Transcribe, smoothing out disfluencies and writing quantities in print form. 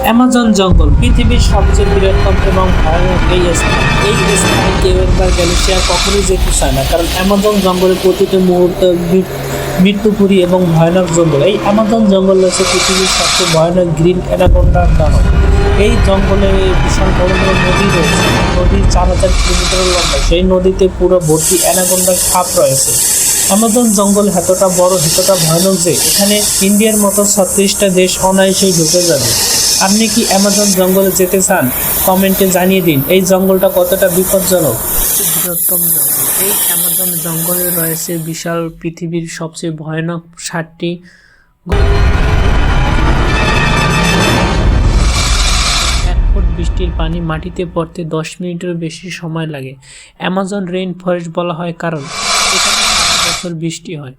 Amazon জঙ্গল পৃথিবীর সবচেয়ে বৃহত্তম এবং ভয়ানক এই স্থানে কেউ একবার গেলে সে আর কখনোই যেতে চায় না, কারণ অ্যামাজন জঙ্গলে প্রতিটি মুহূর্তে মৃত্যুপুরী এবং ভয়ানক জঙ্গল। এই অ্যামাজন জঙ্গল রয়েছে পৃথিবীর সবচেয়ে ভয়ানক গ্রিন অ্যানাকোন্ডার দানব। এই জঙ্গলে বিশাল বড় বড় নদী রয়েছে, নদী 4000 কিলোমিটার লম্বা। সেই নদীতে পুরো ভর্তি অ্যানাকোন্ডার সাপ রয়েছে। অ্যামাজন জঙ্গল এতটা বড়, এতটা ভয়ানক যে এখানে ইন্ডিয়ার মতো 36টা দেশ অনায়াসেই ঢুকে যাবে। আপনি কি অ্যামাজন জঙ্গলে যেতে চান? কমেন্টে জানিয়ে দিন এই জঙ্গলটা কতটা বিপজ্জনক। বৃহত্তম জঙ্গল, এই অ্যামাজন জঙ্গলে রয়েছে বিশাল পৃথিবীর সবচেয়ে ভয়ানক 60টি বৃষ্টির পানি মাটিতে পড়তে 10 মিনিটেরও বেশি সময় লাগে। অ্যামাজন রেইন ফরেস্ট বলা হয় কারণ এখানে সারা বছর বৃষ্টি হয়।